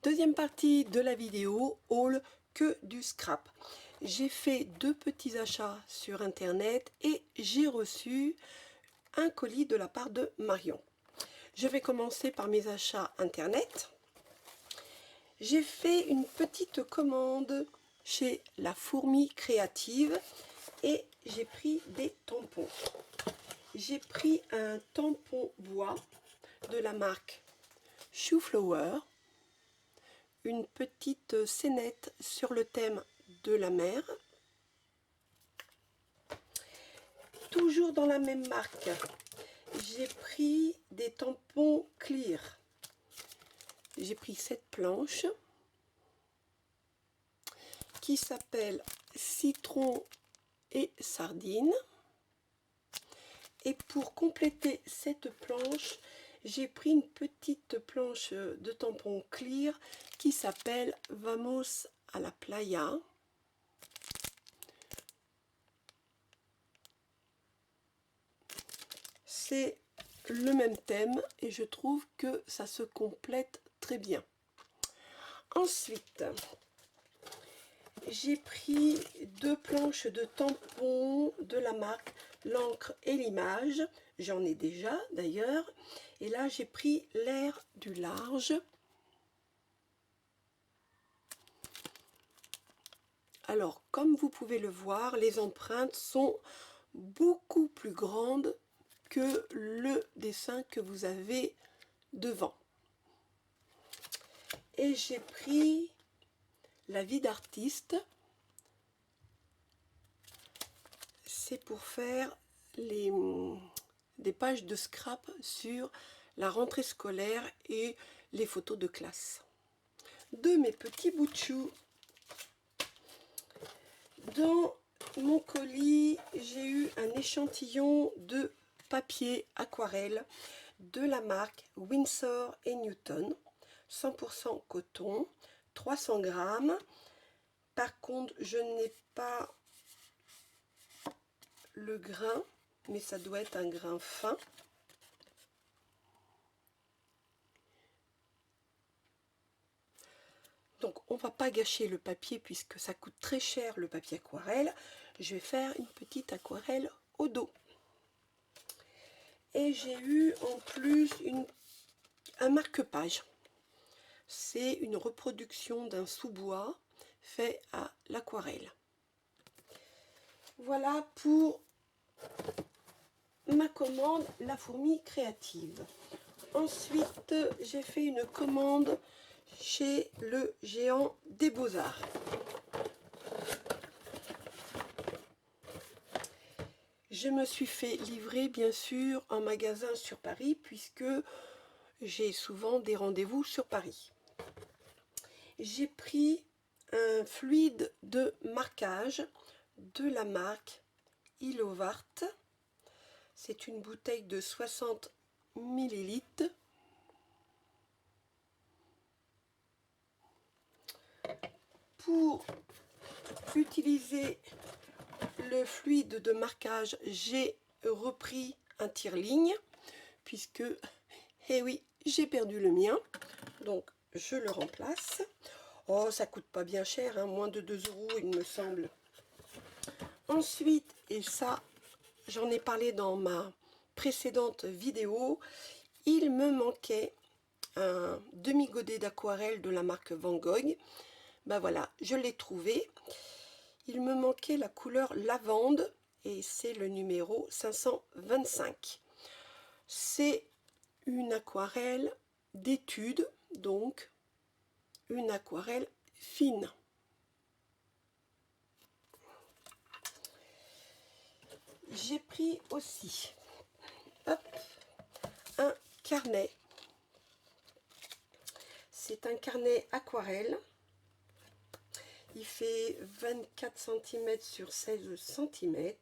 Deuxième partie de la vidéo, haul que du scrap. J'ai fait 2 petits achats sur internet et j'ai reçu un colis de la part de Marion. Je vais commencer par mes achats internet. J'ai fait une petite commande chez La Fourmi Créative et j'ai pris des tampons. J'ai pris un tampon bois de la marque Shoe Flower, une petite scénette sur le thème de la mer. Toujours dans la même marque, j'ai pris des tampons clear. J'ai pris cette planche qui s'appelle citron et sardine. Et pour compléter cette planche, j'ai pris une petite planche de tampons clear qui s'appelle Vamos a la playa. C'est le même thème et je trouve que ça se complète très bien. Ensuite, j'ai pris 2 planches de tampons de la marque L'encre et l'image. J'en ai déjà d'ailleurs. Et là, j'ai pris l'air du large. Alors, comme vous pouvez le voir, les empreintes sont beaucoup plus grandes que le dessin que vous avez devant. Et j'ai pris la vie d'artiste. C'est pour faire des pages de scrap sur la rentrée scolaire et les photos de classe. De mes petits bouts de chou. Dans mon colis, j'ai eu un échantillon de papier aquarelle de la marque Winsor & Newton, 100% coton, 300 grammes. Par contre, je n'ai pas le grain, mais ça doit être un grain fin. Donc on va pas gâcher le papier puisque ça coûte très cher le papier aquarelle. Je vais faire une petite aquarelle au dos. Et j'ai eu en plus un marque-page. C'est une reproduction d'un sous-bois fait à l'aquarelle. Voilà pour ma commande La Fourmi Créative. Ensuite, j'ai fait une commande chez le Géant des Beaux-Arts. Je me suis fait livrer bien sûr en magasin sur Paris puisque j'ai souvent des rendez-vous sur Paris. J'ai pris un fluide de marquage de la marque Ilovart. C'est une bouteille de 60 ml. Pour utiliser le fluide de marquage, j'ai repris un tire-ligne puisque, eh oui, j'ai perdu le mien. Donc, je le remplace. Oh, ça coûte pas bien cher, hein, moins de 2 € il me semble. Ensuite, et ça, j'en ai parlé dans ma précédente vidéo, il me manquait un demi-godet d'aquarelle de la marque Van Gogh. Ben voilà, je l'ai trouvé. Il me manquait la couleur lavande et c'est le numéro 525. C'est une aquarelle d'étude, donc une aquarelle fine. J'ai pris aussi un carnet. C'est un carnet aquarelle. Il fait 24 cm sur 16 cm.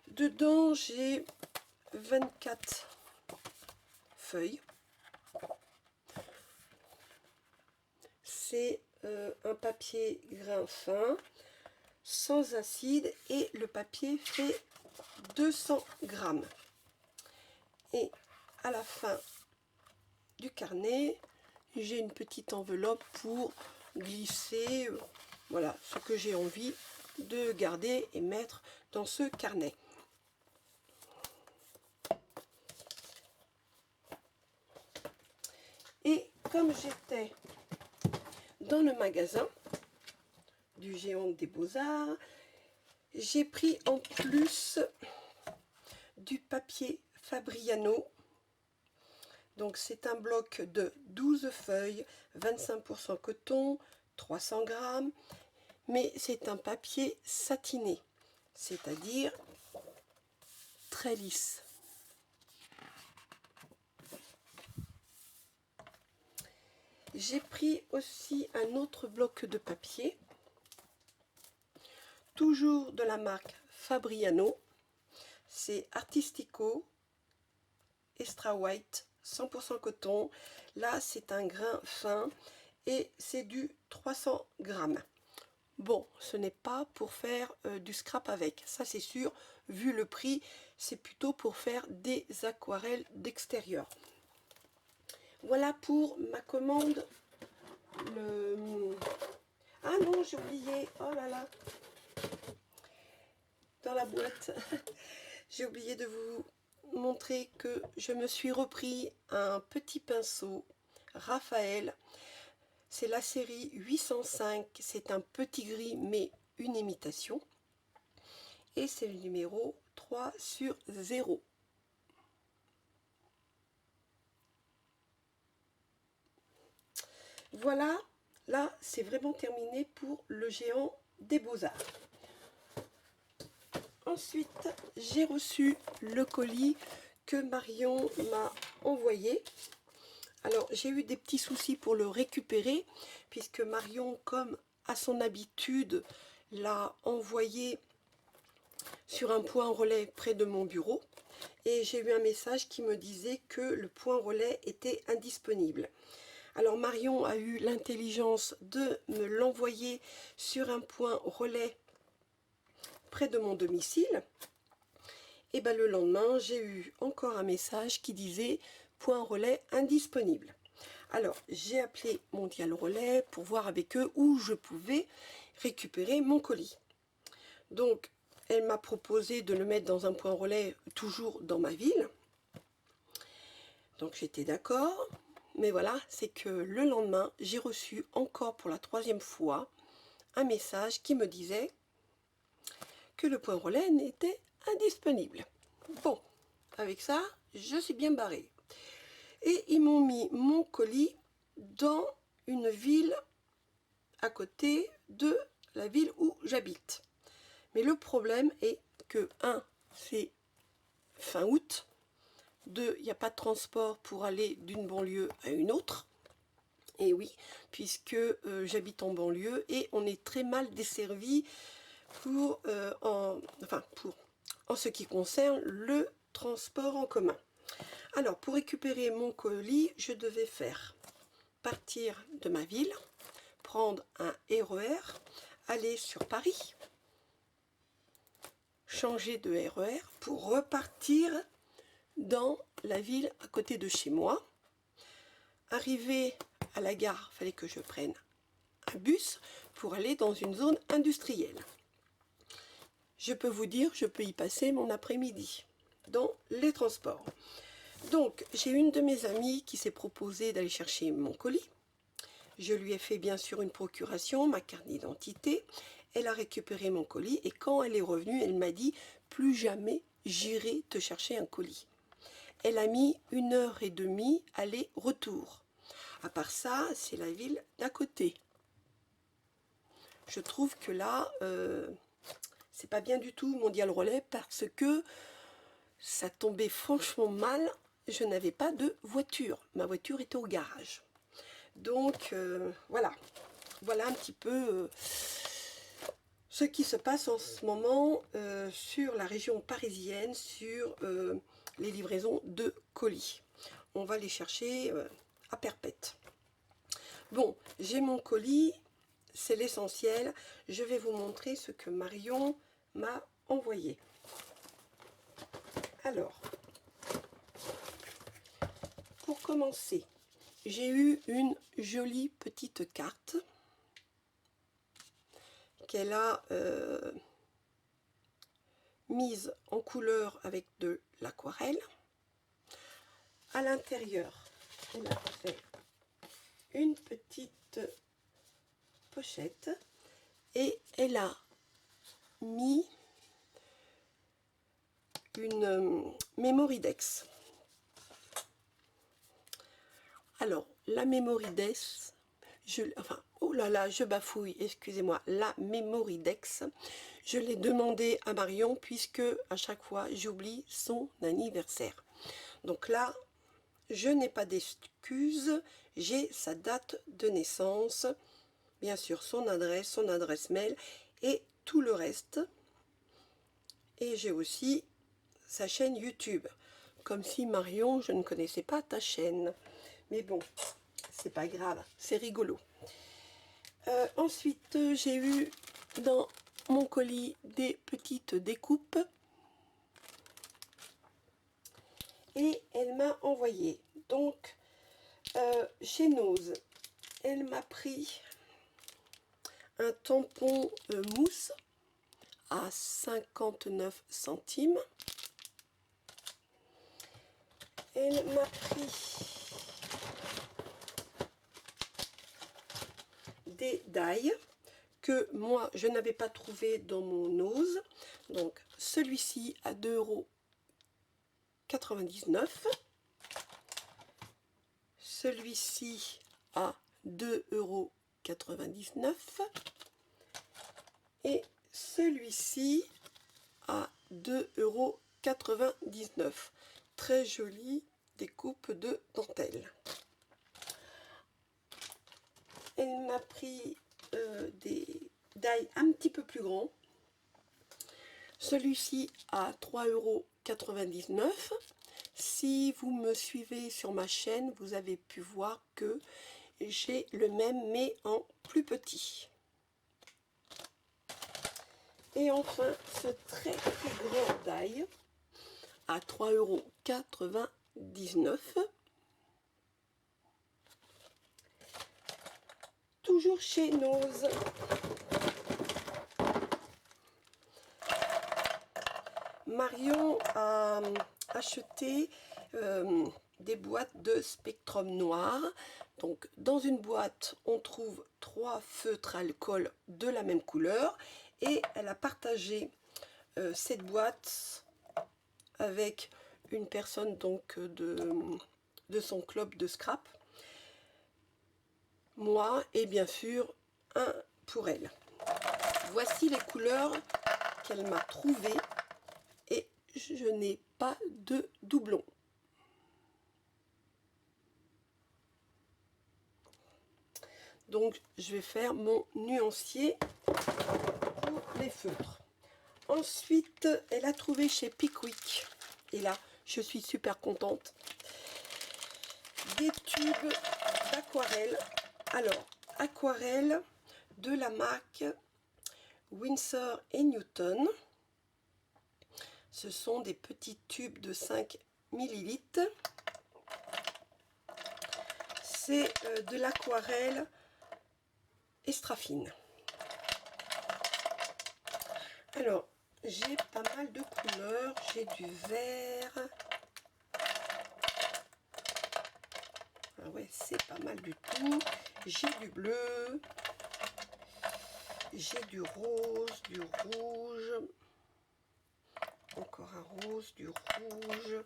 Dedans, j'ai 24 feuilles. C'est un papier grain fin, sans acide, et le papier fait 200 grammes. Et à la fin du carnet, j'ai une petite enveloppe pour glisser voilà, ce que j'ai envie de garder et mettre dans ce carnet. Et comme j'étais dans le magasin du Géant des Beaux-Arts, j'ai pris en plus du papier Fabriano. Donc c'est un bloc de 12 feuilles, 25% coton, 300 grammes, mais c'est un papier satiné, c'est-à-dire très lisse. J'ai pris aussi un autre bloc de papier, toujours de la marque Fabriano, c'est Artistico Extra White, 100% coton. Là c'est un grain fin et c'est du 300 grammes. Bon, ce n'est pas pour faire du scrap avec, ça c'est sûr, vu le prix, c'est plutôt pour faire des aquarelles d'extérieur. Voilà pour ma commande. Ah non, j'ai oublié, oh là là, dans la boîte, j'ai oublié de vous montrer que je me suis repris un petit pinceau Raphaël. C'est la série 805, c'est un petit gris mais une imitation. Et c'est le numéro 3/0. Voilà, là c'est vraiment terminé pour le Géant des Beaux-Arts. Ensuite, j'ai reçu le colis que Marion m'a envoyé. Alors, j'ai eu des petits soucis pour le récupérer, puisque Marion, comme à son habitude, l'a envoyé sur un point relais près de mon bureau. Et j'ai eu un message qui me disait que le point relais était indisponible. Alors Marion a eu l'intelligence de me l'envoyer sur un point relais près de mon domicile. Et bien le lendemain, j'ai eu encore un message qui disait point relais indisponible. Alors j'ai appelé Mondial Relais pour voir avec eux où je pouvais récupérer mon colis. Donc elle m'a proposé de le mettre dans un point relais toujours dans ma ville. Donc j'étais d'accord. Mais voilà, c'est que le lendemain, j'ai reçu encore pour la 3e fois un message qui me disait que le point relais n'était indisponible. Bon, avec ça, je suis bien barrée. Et ils m'ont mis mon colis dans une ville à côté de la ville où j'habite. Mais le problème est que 1, c'est fin août. 2, il n'y a pas de transport pour aller d'une banlieue à une autre. Et oui, puisque j'habite en banlieue et on est très mal desservi en ce qui concerne le transport en commun. Alors, pour récupérer mon colis, je devais partir de ma ville, prendre un RER, aller sur Paris, changer de RER pour repartir dans la ville à côté de chez moi. Arrivé à la gare, il fallait que je prenne un bus pour aller dans une zone industrielle. Je peux vous dire, je peux y passer mon après-midi dans les transports. Donc, j'ai une de mes amies qui s'est proposée d'aller chercher mon colis. Je lui ai fait bien sûr une procuration, ma carte d'identité. Elle a récupéré mon colis et quand elle est revenue, elle m'a dit « Plus jamais j'irai te chercher un colis ». Elle a mis 1h30 aller-retour. À part ça, c'est la ville d'à côté. Je trouve que là, c'est pas bien du tout Mondial Relais parce que ça tombait franchement mal. Je n'avais pas de voiture. Ma voiture était au garage. Donc, voilà. Voilà un petit peu ce qui se passe en ce moment sur la région parisienne, sur les livraisons de colis. On va les chercher à perpète. Bon, j'ai mon colis, c'est l'essentiel. Je vais vous montrer ce que Marion m'a envoyé. Alors, pour commencer, j'ai eu une jolie petite carte qu'elle a mise en couleur avec de l'aquarelle. À l'intérieur, elle a fait une petite pochette et elle a mis une Mémoridex. Alors, la Mémoridex, oh là là, je bafouille, excusez-moi, la Mémoridex, je l'ai demandé à Marion puisque à chaque fois j'oublie son anniversaire. Donc là, je n'ai pas d'excuse, j'ai sa date de naissance, bien sûr son adresse mail et tout le reste. Et j'ai aussi sa chaîne YouTube. Comme si Marion, je ne connaissais pas ta chaîne. Mais bon, c'est pas grave, c'est rigolo. Ensuite, j'ai eu dans mon colis des petites découpes. Et elle m'a envoyé. Donc, chez Nose, elle m'a pris un tampon mousse à 59 centimes. Elle m'a pris des die que moi je n'avais pas trouvé dans mon Nose. Donc celui-ci à 2,99 €. Celui-ci à 2,99 € et celui-ci à 2,99 €. Très jolie découpe de dentelle. Elle m'a pris des die un petit peu plus grands. Celui-ci à 3,99 €. Si vous me suivez sur ma chaîne, vous avez pu voir que j'ai le même mais en plus petit. Et enfin, ce très grand die à 3,99 €. Toujours chez Nose. Marion a acheté des boîtes de spectrum noir. Donc dans une boîte, on trouve 3 feutres alcool de la même couleur. Et elle a partagé cette boîte avec une personne donc de son club de scrap. Moi et bien sûr un pour elle. Voici les couleurs qu'elle m'a trouvées et je n'ai pas de doublon. Donc je vais faire mon nuancier pour les feutres. Ensuite, elle a trouvé chez Pickwick, et là je suis super contente, des tubes d'aquarelle. Alors, aquarelle de la marque Winsor & Newton. Ce sont des petits tubes de 5 ml. C'est de l'aquarelle extra fine. Alors, j'ai pas mal de couleurs. J'ai du vert. Ah ouais, c'est pas mal du tout. J'ai du bleu. J'ai du rose, du rouge. Encore un rose, du rouge.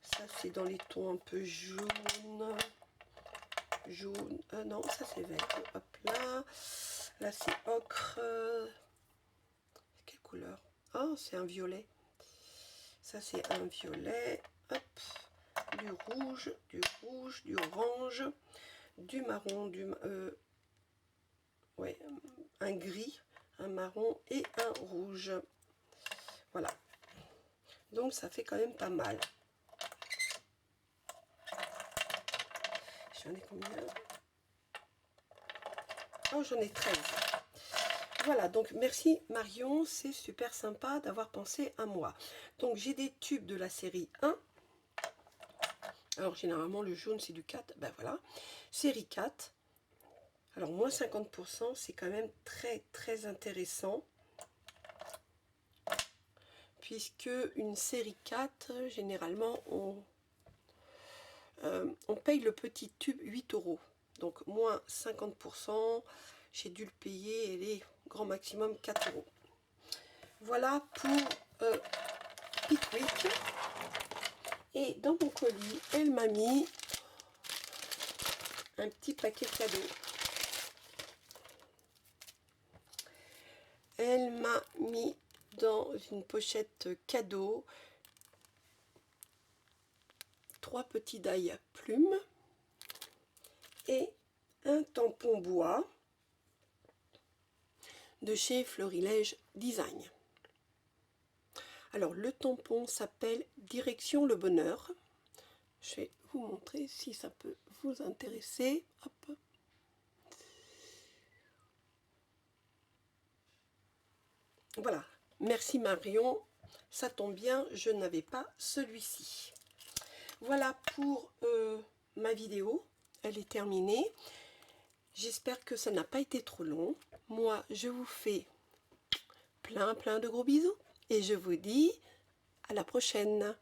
Ça, c'est dans les tons un peu jaunes. Jaune. Non, ça, c'est vert. Hop là. Là, c'est ocre. Quelle couleur? Ah, c'est un violet. Ça, c'est un violet. Hop. Du rouge, du orange, du marron, ouais, un gris, un marron et un rouge. Voilà. Donc ça fait quand même pas mal. J'en ai combien? Oh, j'en ai 13. Voilà, donc merci Marion, c'est super sympa d'avoir pensé à moi. Donc j'ai des tubes de la série 1. Alors généralement le jaune c'est du 4, ben voilà, série 4. Alors moins 50%, c'est quand même très intéressant. Puisque une série 4, généralement on paye le petit tube 8 €. Donc moins 50%, j'ai dû le payer, les grand maximum 4 €. Voilà pour Pickwick. Et dans mon colis, elle m'a mis un petit paquet cadeau. Elle m'a mis dans une pochette cadeau 3 petits die plumes et un tampon bois de chez Florilège Design. Alors le tampon s'appelle Direction le bonheur. Je vais vous montrer si ça peut vous intéresser. Hop. Voilà, merci Marion, ça tombe bien, je n'avais pas celui-ci. Voilà pour ma vidéo, elle est terminée. J'espère que ça n'a pas été trop long. Moi, je vous fais plein de gros bisous et je vous dis à la prochaine.